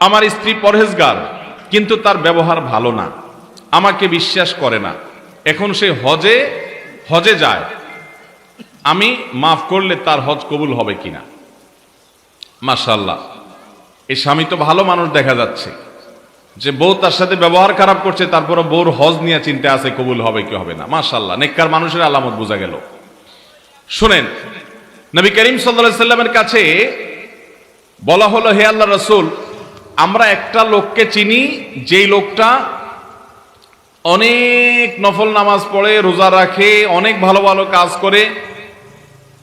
আমার স্ত্রী পরহেজগার, কিন্তু তার ব্যবহার ভালো না, আমাকে বিশ্বাস করে না। এখন সে হজে যায়, আমি মাফ করলে তার হজ কবুল হবে কিনা? মাশাআল্লাহ, এই স্বামী তো ভালো মানুষ দেখা যাচ্ছে, যে বউ তার সাথে ব্যবহার খারাপ করছে, তারপরে বউর হজ নিয়ে চিন্তা আছে কবুল হবে কি হবে না। মাশাআল্লাহ, নেককার মানুষের আলামত বোঝা গেল। শুনেন, নবী করিম সাল্লাল্লাহু আলাইহি সাল্লামের কাছে বলা হলো, হে আল্লাহর রাসূল, আমরা একটা লোককে চিনি, যেই লোকটা অনেক নফল নামাজ পড়ে, রোজা রাখে, অনেক ভালো ভালো কাজ করে,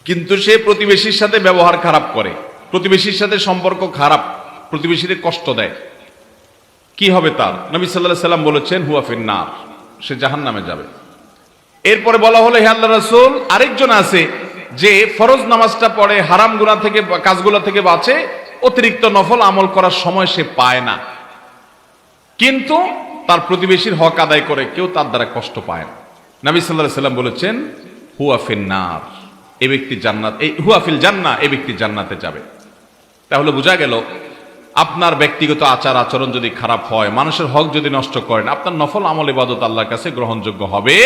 কিন্তু সে প্রতিবেশীর সাথে ব্যবহার খারাপ করে, প্রতিবেশীর সাথে সম্পর্ক খারাপ, প্রতিবেশীদের কষ্ট দেয়। কি হবে তার? নবী সাল্লাল্লাহু আলাইহি সাল্লাম বলেছেন, হুয়া ফিন্নার, সে জাহান্নামে যাবে। এরপরে বলা হলো, হে আল্লাহর রাসূল, আরেকজন আছে যে ফরজ নামাজটা পড়ে, হারাম গুনাহ থেকে, কাজগুলো থেকে বাঁচে, অতিরিক্ত নফল আমল করার সময় সে পায় না, কিন্তু তার প্রতিবেশীর হক আদায় করে, কেউ তার দ্বারা কষ্ট পায় না। নবী সাল্লাল্লাহু আলাইহি সাল্লাম বলেছেন, হুয়া ফিন্নার, এই ব্যক্তি জান্নাত, এই হুয়া ফিল জান্নাহ, এই ব্যক্তি জান্নাতে যাবে। তাহলে বোঝা গেল, আপনার ব্যক্তিগত আচার আচরণ যদি খারাপ হয়, মানুষের হক যদি নষ্ট করেন, আপনার নফল আমল ইবাদত আল্লাহর কাছে গ্রহণযোগ্য হবে।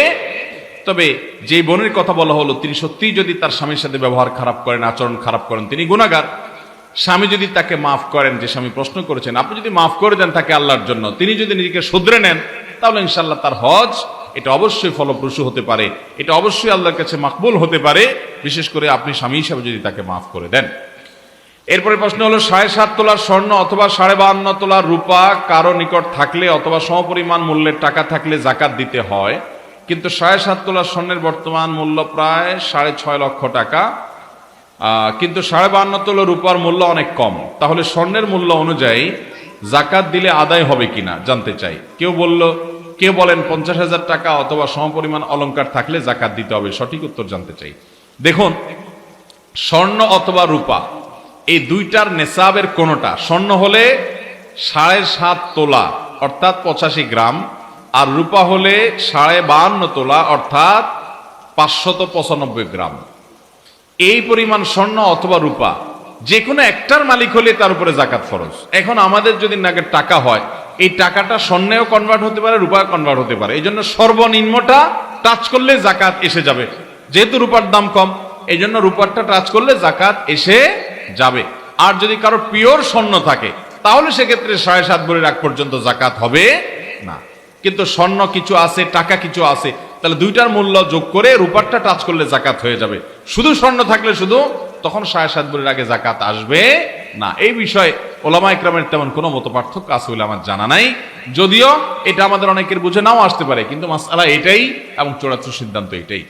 তবে যে বোনের কথা বলা হলো, তিনি সত্যিই যদি তার স্বামীর সাথে ব্যবহার খারাপ করেন, আচরণ খারাপ করেন, তিনি গুনাহগার। স্বামী যদি তাকে মাফ করেন, যে স্বামী প্রশ্ন করেছেন, আপনি যদি মাফ করে দেন তাকে আল্লাহর জন্য, তিনি যদি নিজেকে শুধরে নেন, তাহলে ইনশাআল্লাহ তার হজ এটা অবশ্যই ফলপ্রসূ হতে পারে, এটা অবশ্যই আল্লাহর কাছে মাকবুল হতে পারে, বিশেষ করে আপনি স্বামী হিসাবে যদি তাকে মাফ করে দেন। এরপরে প্রশ্ন হলো, 7.5 তোলার স্বর্ণ অথবা 52.5 তোলার রূপা কারো নিকট থাকলে অথবা সমপরিমাণ মূল্যের টাকা থাকলে জাকাত দিতে হয়, কিন্তু 7.5 তোলার স্বর্ণের বর্তমান মূল্য প্রায় 6.5 লক্ষ টাকা, কিন্তু 52.5 তোলা রূপার মূল্য অনেক কম, তাহলে স্বর্ণের মূল্য অনুযায়ী জাকাত দিলে আদায় হবে কিনা জানতে চাই। কেউ বলেন 50,000 টাকা অথবা সমপরিমাণ অলংকার থাকলে জাকাত দিতে হবে। সঠিক উত্তর জানতে চাই। দেখুন, স্বর্ণ অথবা রূপা এই দুইটার নেসাবের কোনটা, স্বর্ণ হলে 7.5 তোলা অর্থাৎ 85 গ্রাম, আর রূপা হলে 52.5 তোলা অর্থাৎ 595 গ্রাম। এই পরিমাণ স্বর্ণ অথবা রূপা যে কোনো একটার মালিক হলে তার উপরে জাকাত ফরজ। এখন আমাদের যদি নাকি টাকা হয়, এই টাকাটা স্বর্ণেও কনভার্ট হতে পারে, রূপায় কনভার্ট হতে পারে, এই জন্য সর্বনিম্নটা টাচ করলে জাকাত এসে যাবে। যেহেতু রূপার দাম কম, এই জন্য রূপারটা টাচ করলে জাকাত এসে যাবে। আর যদি কারো পিওর স্বর্ণ থাকে, তাহলে সেক্ষেত্রে 7.5 ভরি রাখ পর্যন্ত জাকাত হবে না। কিন্তু স্বর্ণ কিছু আছে, টাকা কিছু আছে, তাহলে দুইটার মূল্য যোগ করে রূপারটা টাচ করলে জাকাত হয়ে যাবে। শুধু স্বর্ণ থাকলে শুধু তখন 7.5 ভরির আগে জাকাত আসবে না। এই বিষয়ে ওলামা ইকরামের তেমন কোনো মত পার্থক্য আছে বলে আমার জানা নাই, যদিও এটা আমাদের অনেকের বুঝে নাও আসতে পারে, কিন্তু মাসআলা এটাই এবং চূড়ান্ত সিদ্ধান্ত এটাই।